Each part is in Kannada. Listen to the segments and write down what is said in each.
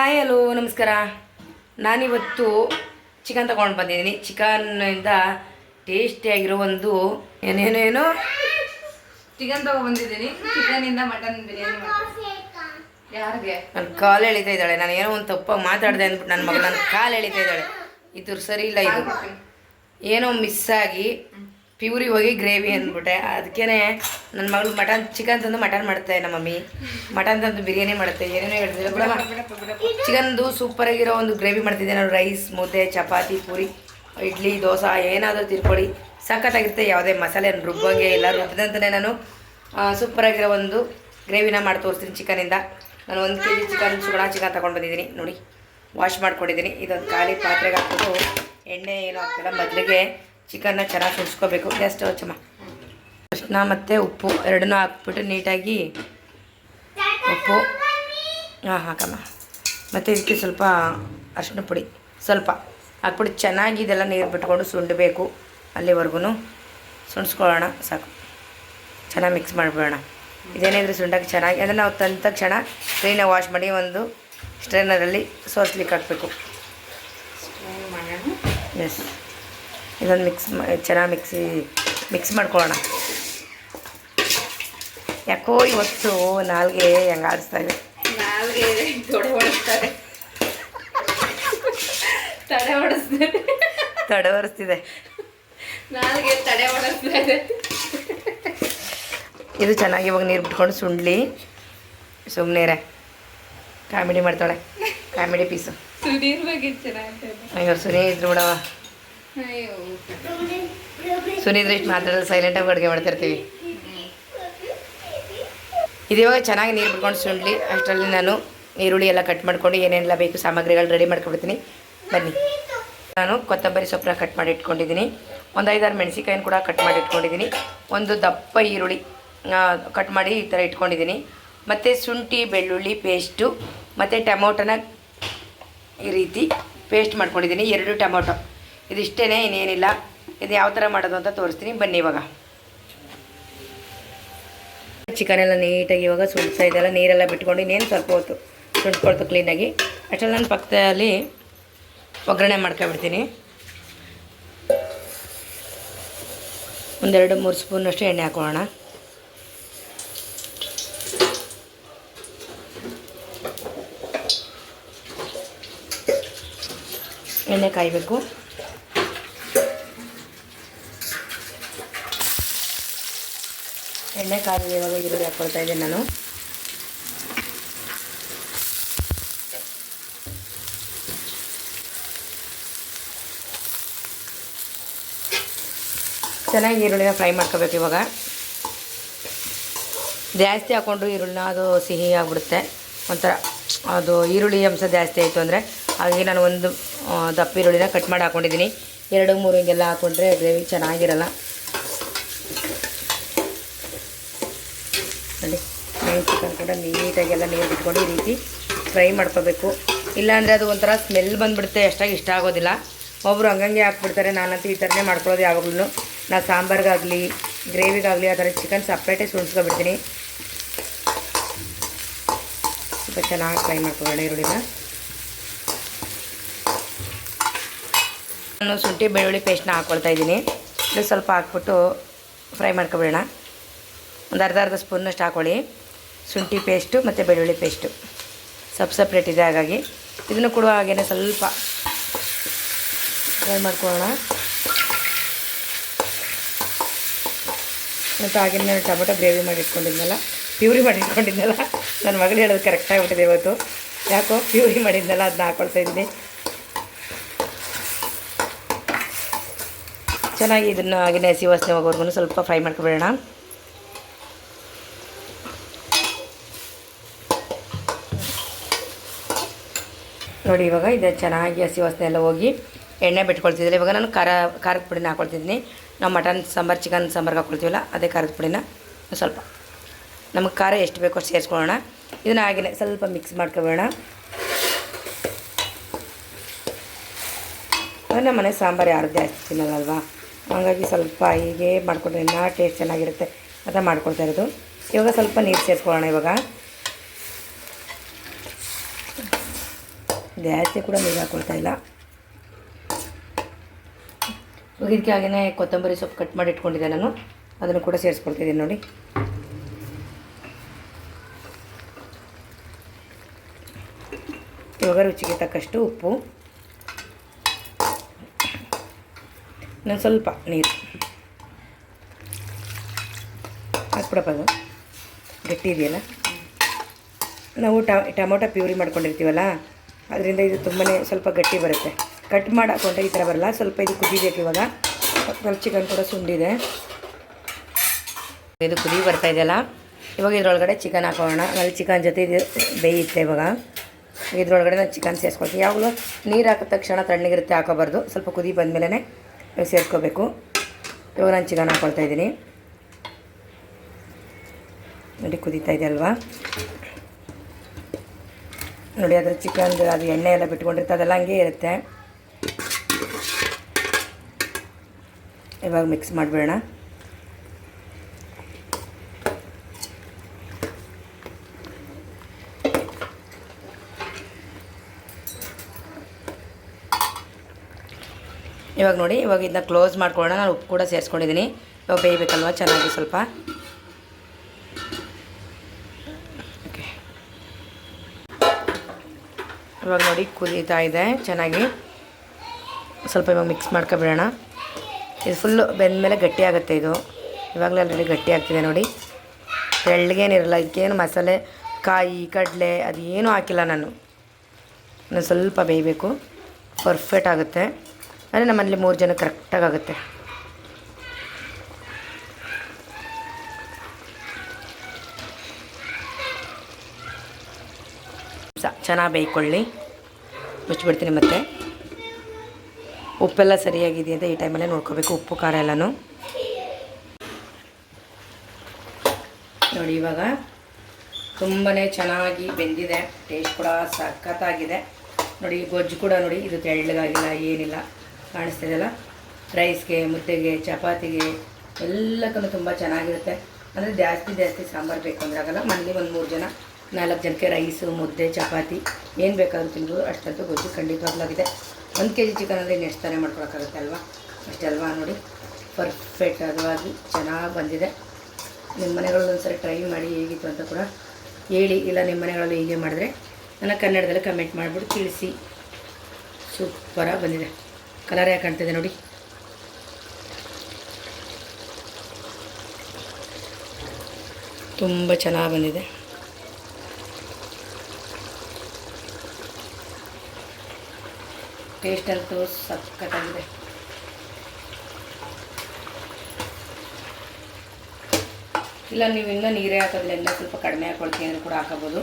ಹಾಯ್ ಹಲೋ ನಮಸ್ಕಾರ. ನಾನಿವತ್ತು ಚಿಕನ್ ತೊಗೊಂಡು ಬಂದಿದ್ದೀನಿ. ಚಿಕನ್ನಿಂದ ಟೇಸ್ಟಿಯಾಗಿರೋ ಒಂದು ಏನೇನೇನೋ ಚಿಕನ್ ತೊಗೊಂಡ್ಬಂದಿದ್ದೀನಿ. ಚಿಕನಿಂದ ಮಟನ್ ಬಿರಿಯಾನಿ. ಯಾರಿಗೆ? ನನ್ನ ಕಾಲು ಎಳಿತಾ ಇದ್ದಾಳೆ. ನಾನು ಏನೋ ಒಂದು ತಪ್ಪಾಗಿ ಮಾತಾಡಿದೆ ಅಂದ್ಬಿಟ್ಟು ನನ್ನ ಮಗಳು ನನ್ನ ಕಾಲು ಎಳಿತಾ ಇದ್ದಾಳೆ. ಇದು ಸರಿ ಇಲ್ಲ. ಇದು ಏನೋ ಮಿಸ್ ಆಗಿ ಪ್ಯೂರಿ ಹೋಗಿ ಗ್ರೇವಿ ಅಂದ್ಬಿಟ್ಟೆ. ಅದಕ್ಕೇ ನನ್ನ ಮಗಳು ಚಿಕನ್ ತಂದು ಮಟನ್ ಮಾಡುತ್ತೆ. ನಮ್ಮ ಮಮ್ಮಿ ಮಟನ್ ತಂದು ಬಿರಿಯಾನಿ ಮಾಡುತ್ತೆ. ಏನೇನೋ ಹೇಳ್ತಿದ್ದೆ ಬಿಡಮ್ಮ. ಚಿಕನ್ದು ಸೂಪರಾಗಿರೋ ಒಂದು ಗ್ರೇವಿ ಮಾಡ್ತಿದ್ದೆ ನಾನು. ರೈಸ್, ಮುದ್ದೆ, ಚಪಾತಿ, ಪೂರಿ, ಇಡ್ಲಿ, ದೋಸೆ ಏನಾದರೂ ತಿರ್ಕೊಳ್ಳಿ ಸಖತ್ತಾಗಿರುತ್ತೆ. ಯಾವುದೇ ಮಸಾಲೆ ರುಬ್ಬಂಗೆ ಇಲ್ಲ. ರುಬ್ಬದಂತಲೇ ನಾನು ಸೂಪರಾಗಿರೋ ಒಂದು ಗ್ರೇವಿನ ಮಾಡಿ ತೋರಿಸ್ತೀನಿ ಚಿಕನಿಂದ. ನಾನು 1 kg ಚಿಕನ್ ತೊಗೊಂಡು ಬಂದಿದ್ದೀನಿ. ನೋಡಿ, ವಾಶ್ ಮಾಡ್ಕೊಂಡಿದ್ದೀನಿ. ಇದೊಂದು ಖಾಲಿ ಪಾತ್ರೆಗೆ ಹಾಕ್ಬಿಟ್ಟು ಎಣ್ಣೆ ಏನೂ ಹಾಕ್ತಿಲ್ಲ. ಮೊದಲಿಗೆ ಚಿಕನ್ನ ಚೆನ್ನಾಗಿ ಸುರಿಸ್ಕೋಬೇಕು. ಜಸ್ಟ್ ಚಮ್ಮ ಅರಿಶಿನ ಮತ್ತು ಉಪ್ಪು ಎರಡನ್ನೂ ಹಾಕ್ಬಿಟ್ಟು ನೀಟಾಗಿ ಉಪ್ಪು ಹಾಕಮ್ಮ. ಮತ್ತು ಇದಕ್ಕೆ ಸ್ವಲ್ಪ ಅರಿಶಿನ ಪುಡಿ ಸ್ವಲ್ಪ ಹಾಕ್ಬಿಟ್ಟು ಚೆನ್ನಾಗಿ ಇದೆಲ್ಲ ನೀರು ಬಿಟ್ಕೊಂಡು ಸುಂಡಬೇಕು. ಅಲ್ಲಿವರೆಗೂ ಸುಂಡಿಸ್ಕೊಳ್ಳೋಣ. ಸಾಕು, ಚೆನ್ನಾಗಿ ಮಿಕ್ಸ್ ಮಾಡಿಬಿಡೋಣ. ಇದೇನಿದ್ರೆ ಸುಂಡಾಗಿ ಚೆನ್ನಾಗಿ ಅದನ್ನು ನಾವು ತಂದ ತಕ್ಷಣ ಕ್ಲೀನಾಗಿ ವಾಶ್ ಮಾಡಿ ಒಂದು ಸ್ಟ್ರೈನರಲ್ಲಿ ಸೋಸ್ಲಿಕ್ಕೆ ಹಾಕಬೇಕು. ಎಸ್, ಇದೊಂದು ಚೆನ್ನಾಗಿ ಮಿಕ್ಸ್ ಮಾಡ್ಕೊಳ್ಳೋಣ. ಯಾಕೋ ಇವತ್ತು ನಾಲ್ಗೆ ಹೆಂಗೆ ಆಡಿಸ್ತಾ ಇದೆ. ತಡೆ ಹೊಡಿಸ್ತಿದೆ. ಇದು ಚೆನ್ನಾಗಿ ಇವಾಗ ನೀರು ಬಿಟ್ಕೊಂಡು ಸುಂಡ್ಲಿ. ಸುಮ್ಮನೆ ಕಾಮಿಡಿ ಮಾಡ್ತಾಳೆ. Comedy piece. ಅಯ್ಯೋ ಸುನಿ ಇದ್ರು ಬಿಡವ. ಸುನಿದ್ರೆ ಇಷ್ಟು ಮಾತಾಡೋದು ಸೈಲೆಂಟಾಗಿ ಅಡುಗೆ ಮಾಡ್ತಿರ್ತೀವಿ. ಇದು ಇವಾಗ ಚೆನ್ನಾಗಿ ನೀರು ಬಿಟ್ಕೊಂಡು ಸುಂಡ್ಲಿ. ಅಷ್ಟರಲ್ಲಿ ನಾನು ಈರುಳ್ಳಿ ಎಲ್ಲ ಕಟ್ ಮಾಡ್ಕೊಂಡು ಏನೆಲ್ಲ ಬೇಕು ಸಾಮಗ್ರಿಗಳು ರೆಡಿ ಮಾಡ್ಕೊಡ್ತೀನಿ. ಬನ್ನಿ. ನಾನು ಕೊತ್ತಂಬರಿ ಸೊಪ್ಪನ್ನ ಕಟ್ ಮಾಡಿ ಇಟ್ಕೊಂಡಿದ್ದೀನಿ. ಒಂದು 5-6 ಮೆಣಸಿಕಾಯಿನ ಕೂಡ ಕಟ್ ಮಾಡಿ ಇಟ್ಕೊಂಡಿದ್ದೀನಿ. ಒಂದು ದಪ್ಪ ಈರುಳ್ಳಿ ಕಟ್ ಮಾಡಿ ಈ ಥರ ಇಟ್ಕೊಂಡಿದ್ದೀನಿ. ಮತ್ತು ಶುಂಠಿ ಬೆಳ್ಳುಳ್ಳಿ ಪೇಸ್ಟು ಮತ್ತು ಟೊಮೊಟೊನ ಈ ರೀತಿ ಪೇಸ್ಟ್ ಮಾಡ್ಕೊಂಡಿದ್ದೀನಿ. 2 ಟೊಮೊಟೊ. ಇದಿಷ್ಟೇ, ಇನ್ನೇನಿಲ್ಲ. ಇದು ಯಾವ ಥರ ಮಾಡೋದು ಅಂತ ತೋರಿಸ್ತೀನಿ ಬನ್ನಿ. ಇವಾಗ ಚಿಕನೆಲ್ಲ ನೀಟಾಗಿ ಇವಾಗ ಸುಡ್ತಾ ಇದೆಲ್ಲ ನೀರೆಲ್ಲ ಬಿಟ್ಕೊಂಡು ಇನ್ನೇನು ಸ್ವಲ್ಪ ಹೊತ್ತು ಸುಡ್ಕೊಳ್ತು ಕ್ಲೀನಾಗಿ. ಅಷ್ಟರಲ್ಲಿ ನಾನು ಪಕ್ಕದಲ್ಲಿ ಒಗ್ಗರಣೆ ಮಾಡ್ಕೊಬಿಡ್ತೀನಿ. 1-2-3 ಸ್ಪೂನಷ್ಟು ಎಣ್ಣೆ ಹಾಕೊಳ್ಳೋಣ. ಎಣ್ಣೆ ಕಾಯಬೇಕು. ಎಣ್ಣೆ ಕಾಯಿದೆ. ಇವಾಗ ಈರುಳ್ಳಿ ಹಾಕ್ಕೊಳ್ತಾ ಇದ್ದೀನಿ ನಾನು. ಚೆನ್ನಾಗಿ ಈರುಳ್ಳಿನ ಫ್ರೈ ಮಾಡ್ಕೋಬೇಕು. ಇವಾಗ ಜಾಸ್ತಿ ಹಾಕ್ಕೊಂಡ್ರು ಈರುಳ್ಳಿನ ಅದು ಸಿಹಿ ಆಗಿಬಿಡುತ್ತೆ. ಒಂಥರ ಅದು ಈರುಳ್ಳಿ ಅಂಶ ಜಾಸ್ತಿ ಆಯಿತು ಅಂದರೆ. ಹಾಗಾಗಿ ನಾನು ಒಂದು ದಪ್ಪ ಈರುಳ್ಳಿನ ಕಟ್ ಮಾಡಿ ಹಾಕ್ಕೊಂಡಿದ್ದೀನಿ. 2-3 ಹಿಂಗೆಲ್ಲ ಹಾಕ್ಕೊಂಡ್ರೆ ಗ್ರೇವಿ ಚೆನ್ನಾಗಿರಲ್ಲ. ನೋಡಿ, ಚಿಕನ್ ಕೂಡ ನೀಟಾಗೆಲ್ಲ ನೀರು ಬಿಟ್ಕೊಂಡು ಈ ರೀತಿ ಫ್ರೈ ಮಾಡ್ಕೋಬೇಕು. ಇಲ್ಲಾಂದರೆ ಅದು ಒಂಥರ ಸ್ಮೆಲ್ ಬಂದುಬಿಡುತ್ತೆ. ಅಷ್ಟಾಗಿ ಇಷ್ಟ ಆಗೋದಿಲ್ಲ. ಒಬ್ಬರು ಹಂಗಂಗೆ ಹಾಕ್ಬಿಡ್ತಾರೆ. ನಾನಂತೂ ಈ ಥರನೇ ಮಾಡ್ಕೊಳ್ಳೋದು ಯಾವಾಗಲೂ. ನಾನು ಸಾಂಬಾರಿಗಾಗಲಿ ಗ್ರೇವಿಗಾಗಲಿ ಆ ಥರ ಚಿಕನ್ ಸಪ್ರೇಟೇ ಸುಣಿಸ್ಕೊಬಿಡ್ತೀನಿ. ಸ್ವಲ್ಪ ಚೆನ್ನಾಗಿ ಫ್ರೈ ಮಾಡ್ಕೊಳ್ಳೋಣ ಈರುಳ್ಳಿನ. ನಾನು ಶುಂಠಿ ಬೆಳ್ಳುಳ್ಳಿ ಪೇಸ್ಟ್ನ ಹಾಕ್ಕೊಳ್ತಾ ಇದ್ದೀನಿ. ಇದು ಸ್ವಲ್ಪ ಹಾಕ್ಬಿಟ್ಟು ಫ್ರೈ ಮಾಡ್ಕೊಬೇಡ. ಒಂದು ಅರ್ಧ ಸ್ಪೂನಷ್ಟು ಹಾಕ್ಕೊಳ್ಳಿ. ಶುಂಠಿ ಪೇಸ್ಟು ಮತ್ತು ಬೆಳ್ಳುಳ್ಳಿ ಪೇಸ್ಟು ಸಪ್ರೇಟ್ ಇದೆ. ಹಾಗಾಗಿ ಇದನ್ನು ಕೂಡ ಹಾಗೇ ಸ್ವಲ್ಪ ಫ್ರೈ ಮಾಡ್ಕೊಳ್ಳೋಣ. ಮತ್ತು ಹಾಗೆ ನಾನು ಟೊಮೆಟೊ ಗ್ರೇವಿ ಮಾಡಿ ಇಟ್ಕೊಂಡಿದ್ನಲ್ಲ, ಪ್ಯೂರಿ ಮಾಡಿ ಇಟ್ಕೊಂಡಿದ್ನಲ್ಲ, ನನ್ನ ಮಗಳು ಹೇಳೋದು ಕರೆಕ್ಟಾಗಿಬಿಟ್ಟಿದೆ ಇವತ್ತು. ಯಾಕೋ ಪ್ಯೂರಿ ಮಾಡಿದ್ನಲ್ಲ ಅದನ್ನ ಹಾಕ್ಕೊಳ್ತಾ ಇದ್ದೀನಿ. ಚೆನ್ನಾಗಿ ಇದನ್ನು ಹಾಗೆ ಹಸಿ ವಾಸನೆ ಹೋಗೋವರೆಗೂ ಸ್ವಲ್ಪ ಫ್ರೈ ಮಾಡ್ಕೊಬೇಡ. ನೋಡಿ, ಇವಾಗ ಇದು ಚೆನ್ನಾಗಿ ಹಸಿ ವಾಸನೆ ಎಲ್ಲ ಹೋಗಿ ಎಣ್ಣೆ ಬಿಟ್ಕೊಳ್ತಿದ್ದಿಲ್ಲ. ಇವಾಗ ನಾನು ಖಾರದ ಪುಡಿನ ಹಾಕ್ಕೊಳ್ತಿದ್ದೀನಿ. ನಾವು ಮಟನ್ ಸಾಂಬಾರು ಚಿಕನ್ ಸಾಂಬಾರ್ಗೆ ಹಾಕ್ಕೊಳ್ತೀವಲ್ಲ ಅದೇ ಖಾರದ ಪುಡಿನ ಸ್ವಲ್ಪ ನಮಗೆ ಖಾರ ಎಷ್ಟು ಬೇಕೋ ಅಷ್ಟು ಸೇರಿಸ್ಕೊಳ್ಳೋಣ. ಇದನ್ನು ಹಾಗೆಯೇ ಸ್ವಲ್ಪ ಮಿಕ್ಸ್ ಮಾಡ್ಕೊಬೇಡ. ನಮ್ಮ ಮನೆ ಸಾಂಬಾರು ಯಾರು ಜಾಸ್ತಿ ತಿನ್ನಲ್ಲಲ್ವಾ, ಹಾಗಾಗಿ ಸ್ವಲ್ಪ ಹೀಗೆ ಮಾಡಿಕೊಂಡ್ರೆ ಇನ್ನೂ ಟೇಸ್ಟ್ ಚೆನ್ನಾಗಿರುತ್ತೆ ಅಂತ ಮಾಡ್ಕೊಳ್ತಾ ಇರೋದು. ಇವಾಗ ಸ್ವಲ್ಪ ನೀರು ಸೇರಿಸ್ಕೊಳ್ಳೋಣ. ಇವಾಗ ಜಾಸ್ತಿ ಕೂಡ ನೀರು ಹಾಕ್ಕೊಳ್ತಾ ಇಲ್ಲ. ಇವಾಗ ಇದಕ್ಕೆ ಹಾಗೆಯೇ ಕೊತ್ತಂಬರಿ ಸೊಪ್ಪು ಕಟ್ ಮಾಡಿ ಇಟ್ಕೊಂಡಿದ್ದೆ ನಾನು, ಅದನ್ನು ಕೂಡ ಸೇರಿಸ್ಕೊಳ್ತಿದ್ದೀನಿ ನೋಡಿ. ಇವಾಗ ರುಚಿಗೆ ತಕ್ಕಷ್ಟು ಉಪ್ಪು, ಇನ್ನೊಂದು ಸ್ವಲ್ಪ ನೀರು ಹಾಕ್ಬಿಡಪ್ಪ. ಅದು ಗಟ್ಟಿ ಇದೆಯಲ್ಲ, ನಾವು ಟೊಮೊಟೊ ಪ್ಯೂರಿ ಮಾಡ್ಕೊಂಡಿರ್ತೀವಲ್ಲ ಅದರಿಂದ ಇದು ತುಂಬಾ ಸ್ವಲ್ಪ ಗಟ್ಟಿ ಬರುತ್ತೆ. ಕಟ್ ಮಾಡಿ ಹಾಕೊಂಡ್ರೆ ಈ ಥರ ಬರಲ್ಲ. ಸ್ವಲ್ಪ ಇದು ಕುದಿಬೇಕು. ಇವಾಗ ಸ್ವಲ್ಪ ಚಿಕನ್ ಕೂಡ ಸುಂಡಿದೆ, ಇದು ಕುದಿ ಬರ್ತಾ ಇದೆಯಲ್ಲ. ಇವಾಗ ಇದರೊಳಗಡೆ ಚಿಕನ್ ಹಾಕೋಣ. ಅಲ್ಲಿ ಚಿಕನ್ ಜೊತೆ ಇದು ಬೇಯುತ್ತೆ. ಇವಾಗ ಇದ್ರೊಳಗಡೆ ನಾನು ಚಿಕನ್ ಸೇರಿಸ್ಕೊಳ್ತೀನಿ. ಯಾವಾಗಲೂ ನೀರು ಹಾಕಿದ ತಕ್ಷಣ ತಣ್ಣಗಿರುತ್ತೆ ಹಾಕೋಬಾರ್ದು, ಸ್ವಲ್ಪ ಕುದಿ ಬಂದಮೇಲೆ ಸೇರಿಸ್ಕೋಬೇಕು. ಇವಾಗ ನಾನು ಚಿಕನ್ ಹಾಕ್ಕೊಳ್ತಾ ಇದ್ದೀನಿ ನೋಡಿ. ಕುದೀತಾ ಇದೆ ಅಲ್ವಾ ನೋಡಿ. ಅದರ ಚಿಕನ್ದು ಅದು ಎಣ್ಣೆ ಎಲ್ಲ ಬಿಟ್ಕೊಂಡಿರುತ್ತೆ, ಅದೆಲ್ಲ ಹಂಗೆ ಇರುತ್ತೆ. ಇವಾಗ ಮಿಕ್ಸ್ ಮಾಡಿಬಿಡೋಣ. ಇವಾಗ ನೋಡಿ, ಇವಾಗ ಇದನ್ನ ಕ್ಲೋಸ್ ಮಾಡ್ಕೊಳ್ಳೋಣ. ನಾನು ಉಪ್ಪು ಕೂಡ ಸೇರಿಸ್ಕೊಂಡಿದ್ದೀನಿ. ಇವಾಗ ಬೇಯಬೇಕಲ್ವ ಚೆನ್ನಾಗಿ ಸ್ವಲ್ಪ. ಓಕೆ, ಇವಾಗ ನೋಡಿ ಕುದೀತಾ ಇದೆ ಚೆನ್ನಾಗಿ. ಸ್ವಲ್ಪ ಇವಾಗ ಮಿಕ್ಸ್ ಮಾಡ್ಕೊಬಿಡೋಣ. ಇದು ಫುಲ್ಲು ಬೆಂದಮೇಲೆ ಗಟ್ಟಿ ಆಗುತ್ತೆ. ಇದು ಇವಾಗಲೇ ಆಲ್ರೆಡಿ ಗಟ್ಟಿ ಆಗ್ತಿದೆ ನೋಡಿ. ತೆಳ್ಳಗೇನಿರಲ್ಲ. ಇದಕ್ಕೇನು ಮಸಾಲೆ, ಕಾಯಿ, ಕಡಲೆ ಅದು ಏನೂ ಹಾಕಿಲ್ಲ ನಾನು. ಸ್ವಲ್ಪ ಬೇಯಬೇಕು, ಪರ್ಫೆಕ್ಟ್ ಆಗುತ್ತೆ. ಅಂದರೆ ನಮ್ಮಲ್ಲಿ 3 ಜನ ಕರೆಕ್ಟಾಗಿ ಆಗುತ್ತೆ. ಚೆನ್ನಾಗಿ ಬೇಯ್ಕೊಳ್ಳಿ. ಮುಚ್ಚಿಬಿಡ್ತೀನಿ. ಮತ್ತೆ ಉಪ್ಪೆಲ್ಲ ಸರಿಯಾಗಿದೆ ಅಂತ ಈ ಟೈಮಲ್ಲೇ ನೋಡ್ಕೋಬೇಕು, ಉಪ್ಪು ಖಾರ ಎಲ್ಲನೂ ನೋಡಿ. ಇವಾಗ ತುಂಬಾ ಚೆನ್ನಾಗಿ ಬೆಂದಿದೆ. ಟೇಸ್ಟ್ ಕೂಡ ಸಖತ್ತಾಗಿದೆ ನೋಡಿ. ಗೊಜ್ಜು ಕೂಡ ನೋಡಿ, ಇದು ತೆಳ್ಳಗಾಗಿಲ್ಲ, ಏನಿಲ್ಲ, ಕಾಣಿಸ್ತಿದೆಯಲ್ಲ. ರೈಸ್ಗೆ, ಮುದ್ದೆಗೆ, ಚಪಾತಿಗೆ ಎಲ್ಲಕ್ಕೂ ತುಂಬ ಚೆನ್ನಾಗಿರುತ್ತೆ. ಅಂದರೆ ಜಾಸ್ತಿ ಸಾಂಬಾರು ಬೇಕು ಅಂದರೆ ಆಗಲ್ಲ. ಮನೇಲಿ ಒಂದು 3 ಜನ 4 ಜನಕ್ಕೆ ರೈಸು, ಮುದ್ದೆ, ಚಪಾತಿ ಏನು ಬೇಕಾದರೂ ತಿನ್ಬೋದು. ಅಷ್ಟಂತೂ ಗೊಜ್ಜು ಖಂಡಿತವಾಗ್ಲಾಗಿದೆ. 1 kg ಚಿಕನ್ ಅಂದರೆ ಇನ್ನೆಷ್ಟು ತಾನೇ ಮಾಡ್ಕೊಳಕ್ಕಾಗುತ್ತೆ ಅಲ್ವಾ? ಅಷ್ಟೇ ಅಲ್ವಾ? ನೋಡಿ ಪರ್ಫೆಕ್ಟ್ ಅದವಾಗಿ ಚೆನ್ನಾಗಿ ಬಂದಿದೆ. ನಿಮ್ಮ ಮನೆಗಳಲ್ಲಿ ಒಂದು ಸರಿ ಟ್ರೈ ಮಾಡಿ ಹೇಗಿತ್ತು ಅಂತ ಕೂಡ ಹೇಳಿ. ಇಲ್ಲ ನಿಮ್ಮ ಮನೆಗಳಲ್ಲಿ ಹೀಗೆ ಮಾಡಿದ್ರೆ ನನ್ನ ಕನ್ನಡದಲ್ಲಿ ಕಮೆಂಟ್ ಮಾಡಿಬಿಟ್ಟು ತಿಳಿಸಿ. ಸೂಪರಾಗಿ ಬಂದಿದೆ. ಕಲರ್ ಯಾಕೆ ಕಾಣ್ತಿದೆ ನೋಡಿ. ತುಂಬ ಚೆನ್ನಾಗಿ ಬಂದಿದೆ. ಟೇಸ್ಟ್ ಅಂತೂ ಸಖತ್ತಾಗಿದೆ. ಇಲ್ಲ ನೀವು ಇನ್ನೂ ನೀರೇ ಹಾಕೋದಿಲ್ಲ, ಇನ್ನೂ ಸ್ವಲ್ಪ ಕಡಿಮೆ ಹಾಕ್ಕೊಳ್ತೀನಿ ಅಂದರೆ ಕೂಡ ಹಾಕೋಬೋದು.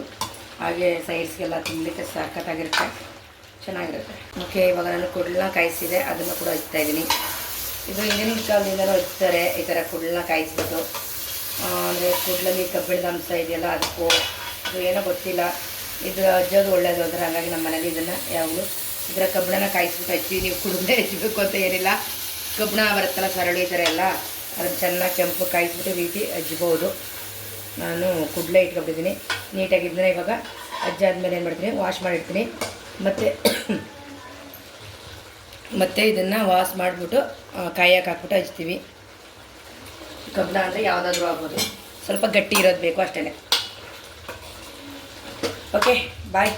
ಹಾಗೆ ಸೈಡ್ಸ್ಗೆಲ್ಲ ತಿನ್ನಲಿಕ್ಕೆ ಸಖತ್ತಾಗಿರುತ್ತೆ, ಚೆನ್ನಾಗಿರುತ್ತೆ. ಓಕೆ, ಇವಾಗ ನಾನು ಕುಡ್ಲನ್ನ ಕಾಯಿಸಿದೆ, ಅದನ್ನು ಕೂಡ ಹಚ್ತಾಯಿದ್ದೀನಿ. ಇದು ಹಿಂದಿನ ಕಾಲದಿಂದಲೂ ಹಚ್ತಾರೆ ಈ ಥರ ಕುಡ್ಲನ್ನ ಕಾಯಿಸ್ಬಿಟ್ಟು. ಅಂದರೆ ಕುಡ್ಲಲ್ಲಿ ಕಬ್ಬಿಣದ ಅಂಶ ಇದೆಯಲ್ಲ, ಅದಕ್ಕೂ ಇದು ಏನೋ ಗೊತ್ತಿಲ್ಲ. ಇದು ಹಚ್ಚೋದು ಒಳ್ಳೇದು ಅಂದರೆ ಹಾಗಾಗಿ ನಮ್ಮ ಮನೇಲಿ ಇದನ್ನು ಯಾವಾಗಲೂ ಇದರ ಕಬ್ಬಿಣನ ಕಾಯಿಸ್ಬಿಟ್ಟು ಹಚ್ಚಿ. ನೀವು ಕುಡಿದ್ರೆ ಹಚ್ಚಬೇಕು ಅಂತ ಏನಿಲ್ಲ. ಕಬ್ಬಿಣ ಬರುತ್ತಲ್ಲ ಸರಳಿ ಈ ಥರ ಎಲ್ಲ, ಅದನ್ನು ಚೆನ್ನಾಗಿ ಕೆಂಪು ಕಾಯಿಸ್ಬಿಟ್ಟು ರೀತಿ ಹಚ್ಬೋದು. ನಾನು ಕುಡ್ಲೆ ಇಟ್ಕೊಂಡಿದ್ದೀನಿ ನೀಟಾಗಿದ್ದನ್ನ. ಇವಾಗ ಹಚ್ಚಾದ್ಮೇಲೆ ಏನು ಮಾಡ್ತೀನಿ, ವಾಶ್ ಮಾಡಿರ್ತೀನಿ. ಮತ್ತೆ ಇದನ್ನು ವಾಶ್ ಮಾಡಿಬಿಟ್ಟು ಕಾಯಕ್ಕೆ ಹಾಕ್ಬಿಟ್ಟು ಹಚ್ತೀವಿ. ಕಬ್ಬಿಣ ಅಂದರೆ ಯಾವುದಾದ್ರೂ ಆಗ್ಬೋದು, ಸ್ವಲ್ಪ ಗಟ್ಟಿ ಇರೋದು ಬೇಕು ಅಷ್ಟೇ. ಓಕೆ, ಬಾಯ್.